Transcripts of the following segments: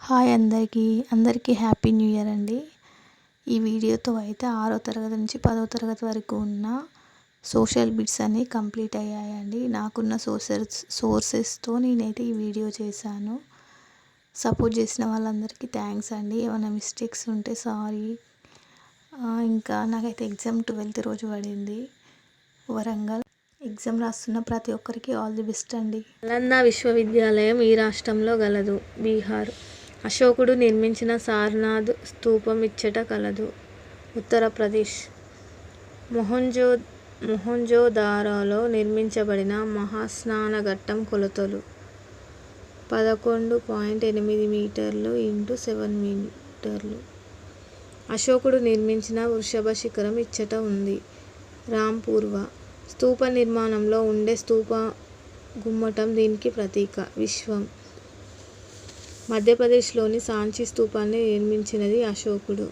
Hi అందరికీ happy new year అండి. ఈ వీడియోతో అయితే 6వ తరగతి నుంచి 10వ తరగతి వరకు ఉన్న సోషల్ బిట్స్ అన్నీ కంప్లీట్ అయ్యాయండి. నాకున్న సోర్సెస్తో నేనైతే ఈ వీడియో చేశాను. సపోర్ట్ చేసిన వాళ్ళందరికీ థ్యాంక్స్ అండి. ఏమైనా మిస్టేక్స్ ఉంటే సారీ. ఇంకా నాకైతే ఎగ్జామ్ 12th రోజు పడింది వరంగల్. ఎగ్జామ్ రాస్తున్న ప్రతి ఒక్కరికి ఆల్ ది బెస్ట్ అండి. నలంద విశ్వవిద్యాలయం ఈ రాష్ట్రంలో గలదు. బీహార్. అశోకుడు నిర్మించిన సారనాథ్ స్తూపం ఇచ్చట కలదు. ఉత్తరప్రదేశ్. మొహంజోదారోలో నిర్మించబడిన మహాస్నానఘట్టం కొలతలు 11.8 మీటర్లు × 7 మీటర్లు. అశోకుడు నిర్మించిన వృషభ శిఖరం ఇచ్చట ఉంది. రాంపూర్వ. స్తూప నిర్మాణంలో ఉండే స్తూప గుమ్మటం దీనికి ప్రతీక. విశ్వం. మధ్యప్రదేశ్లోని సాంచి స్తూపాన్ని నిర్మించినది అశోకుడు.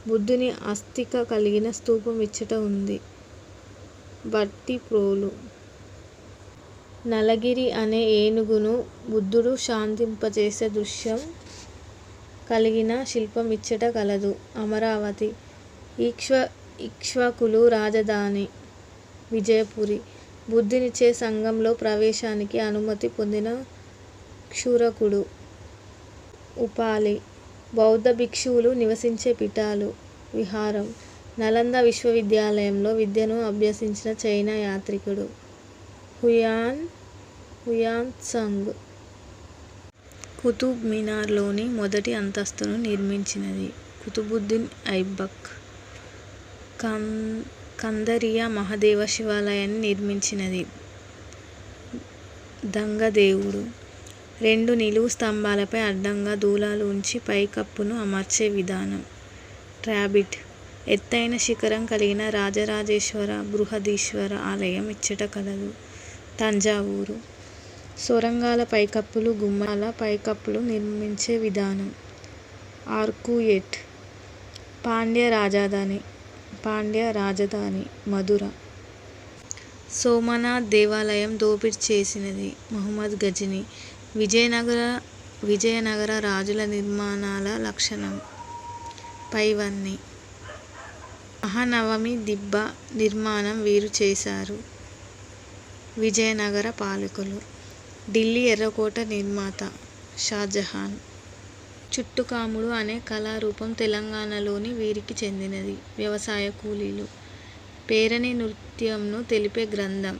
బుద్ధుని అస్థిక కలిగిన స్తూపం ఇచ్చట ఉంది. భట్టిప్రోలు. నలగిరి అనే ఏనుగును బుద్ధుడు శాంతింపచేసే దృశ్యం కలిగిన శిల్పం ఇచ్చట కలదు. అమరావతి. ఇక్ష్వాకుల రాజధాని విజయపురి. బుద్ధునిచే సంఘంలో ప్రవేశానికి అనుమతి పొందిన క్షురకుడు. ఉపాలి. బౌద్ధ భిక్షువులు నివసించే పీఠాలు. విహారం. నలంద విశ్వవిద్యాలయంలో విద్యను అభ్యసించిన చైనా యాత్రికుడు. హుయాన్త్సాంగ్. కుతుబ్ మినార్లోని మొదటి అంతస్తును నిర్మించినది కుతుబుద్దీన్ ఐబక్. కందరియా మహాదేవ శివాలయాన్ని నిర్మించినది దంగదేవుడు. 2 నిలువు స్తంభాలపై అడ్డంగా దూలాలు ఉంచి పైకప్పును అమర్చే విధానం. ట్రాబిట్. ఎత్తైన శిఖరం కలిగిన రాజరాజేశ్వర బృహదీశ్వర ఆలయం ఇచ్చట కలదు. తంజావూరు. సొరంగాల పైకప్పులు గుమ్మాల పైకప్పులు నిర్మించే విధానం. ఆర్కుయెట్. పాండ్య రాజధాని మధుర. సోమనాథ్ దేవాలయం దోపిడీ చేసినది మహమ్మద్ గజని. విజయనగర రాజుల నిర్మాణాల లక్షణం. పైవన్నీ. మహానవమి దిబ్బ నిర్మాణం వీరు చేశారు. విజయనగర పాలకులు. ఢిల్లీ ఎర్రకోట నిర్మాత షాజహాన్. చుట్టుకాముడు అనే కళారూపం తెలంగాణలోని వీరికి చెందినది. వ్యవసాయ కూలీలు. పేరణి నృత్యంను తెలిపే గ్రంథం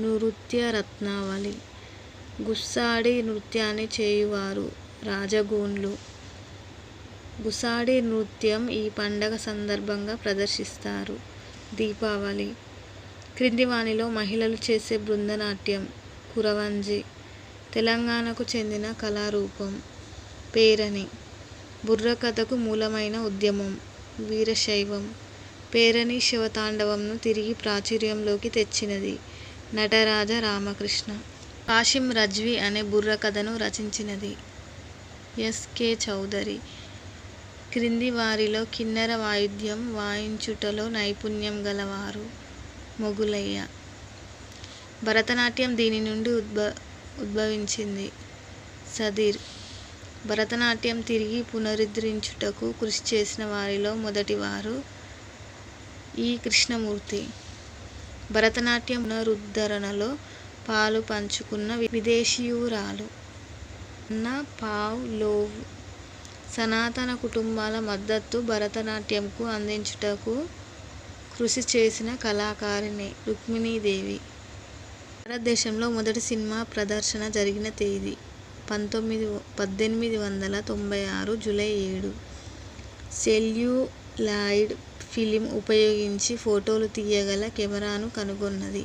నృత్య రత్నావళి. గుస్సాడి నృత్యాన్ని చేయువారు రాజగోండ్లు. గుస్సాడి నృత్యం ఈ పండగ సందర్భంగా ప్రదర్శిస్తారు. దీపావళి. క్రింది వానిలో మహిళలు చేసే బృందనాట్యం కురవంజి. తెలంగాణకు చెందిన కళారూపం. పేరణి. బుర్రకథకు మూలమైన ఉద్యమం వీరశైవం. పేరణి శివతాండవంను తిరిగి ప్రాచుర్యంలోకి తెచ్చినది నటరాజ రామకృష్ణ. కాశిం రజ్వీ అనే బుర్రకథను రచించినది ఎస్.కె. చౌదరి. క్రింది వారిలో కిన్నెర వాయిద్యం వాయించుటలో నైపుణ్యం గలవారు. మొగులయ్య. భరతనాట్యం దీని నుండి ఉద్భవించింది. సదిర్. భరతనాట్యం తిరిగి పునరుద్ధరించుటకు కృషి చేసిన వారిలో మొదటివారు ఇ. కృష్ణమూర్తి. భరతనాట్యం పునరుద్ధరణలో పాలు పంచుకున్న విదేశీయురాలు అన్నా పావ్లోవ్. సనాతన కుటుంబాల మద్దతు భరతనాట్యంకు అందించుటకు కృషి చేసిన కళాకారిణి రుక్మిణీదేవి. భారతదేశంలో మొదటి సినిమా ప్రదర్శన జరిగిన తేదీ 1896 జూలై 7. సెల్యులాయిడ్ ఫిలిం ఉపయోగించి ఫోటోలు తీయగల కెమెరాను కనుగొన్నది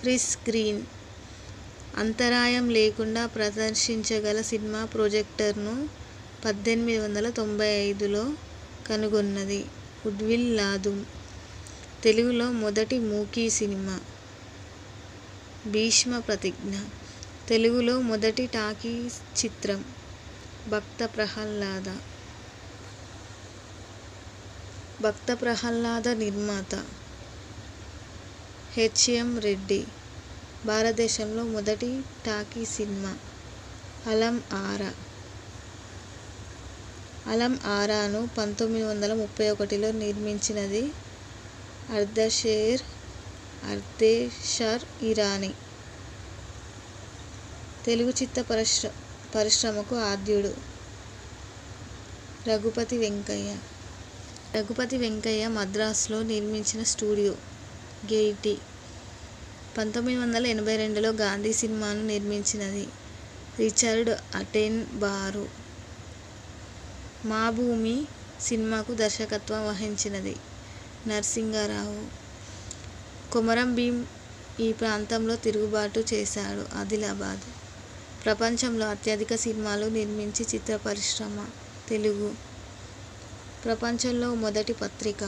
క్రిస్ గ్రీన్. అంతరాయం లేకుండా ప్రదర్శించగల సినిమా ప్రొజెక్టర్ను 1895లో కనుగొన్నది ఉడ్విల్ లాథూమ్. తెలుగులో మొదటి మూకీ సినిమా భీష్మ ప్రతిజ్ఞ. తెలుగులో మొదటి టాకీస్ చిత్రం భక్త ప్రహ్లాద. నిర్మాత హెచ్.ఎం. రెడ్డి. భారతదేశంలో మొదటి టాకీ సినిమా అలం ఆరా. అలం ఆరాను 1931లో నిర్మించినది అర్దేషర్ ఇరానీ. తెలుగు చిత్ర పరిశ్రమకు ఆద్యుడు రఘుపతి వెంకయ్య మద్రాసులో నిర్మించిన స్టూడియో గెయిటీ. 1982లో గాంధీ సినిమాను నిర్మించినది రిచర్డ్ అటెన్బారో. మా భూమి సినిమాకు దర్శకత్వం వహించినది నరసింగారావు. కొమరం భీం ఈ ప్రాంతంలో తిరుగుబాటు చేశాడు ఆదిలాబాద్. ప్రపంచంలో అత్యధిక సినిమాలు నిర్మించి చిత్ర పరిశ్రమ తెలుగు. ప్రపంచంలో మొదటి పత్రిక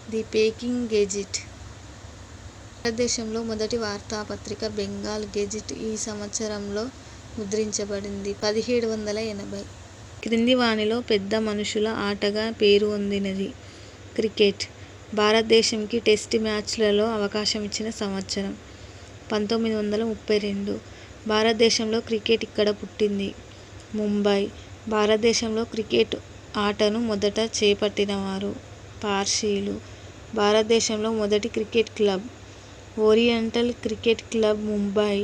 ది పెకింగ్ గెజిట్. భారతదేశంలో మొదటి వార్తాపత్రిక బెంగాల్ గెజిట్ ఈ సంవత్సరంలో ముద్రించబడింది 1780. క్రింది వానిలో పెద్ద మనుషుల ఆటగా పేరొందినది క్రికెట్. భారతదేశంకి టెస్ట్ మ్యాచ్లలో అవకాశం ఇచ్చిన సంవత్సరం 1932. భారతదేశంలో క్రికెట్ ఇక్కడ పుట్టింది ముంబై. భారతదేశంలో క్రికెట్ ఆటను మొదట చేపట్టినవారు పార్సీలు. భారతదేశంలో మొదటి cricket club oriental cricket club Mumbai.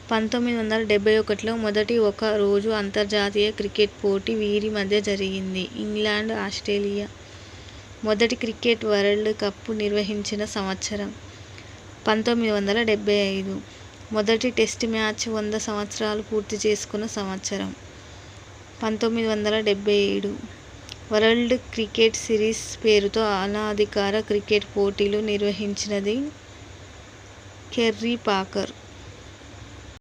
1971లో మొదటి ఒక రోజు అంతర్జాతీయ క్రికెట్ పోటీ వీరి మధ్య జరిగింది ఇంగ్లాండ్ ఆస్ట్రేలియా. మొదటి క్రికెట్ వరల్డ్ కప్ నిర్వహించిన సంవత్సరం 1975. మొదటి టెస్ట్ మ్యాచ్ 100 సంవత్సరాలు పూర్తి చేసుకున్న సంవత్సరం 1977. వరల్డ్ క్రికెట్ సిరీస్ పేరుతో అనధికార క్రికెట్ పోటీలు నిర్వహించినది కెర్రీ పాకర్.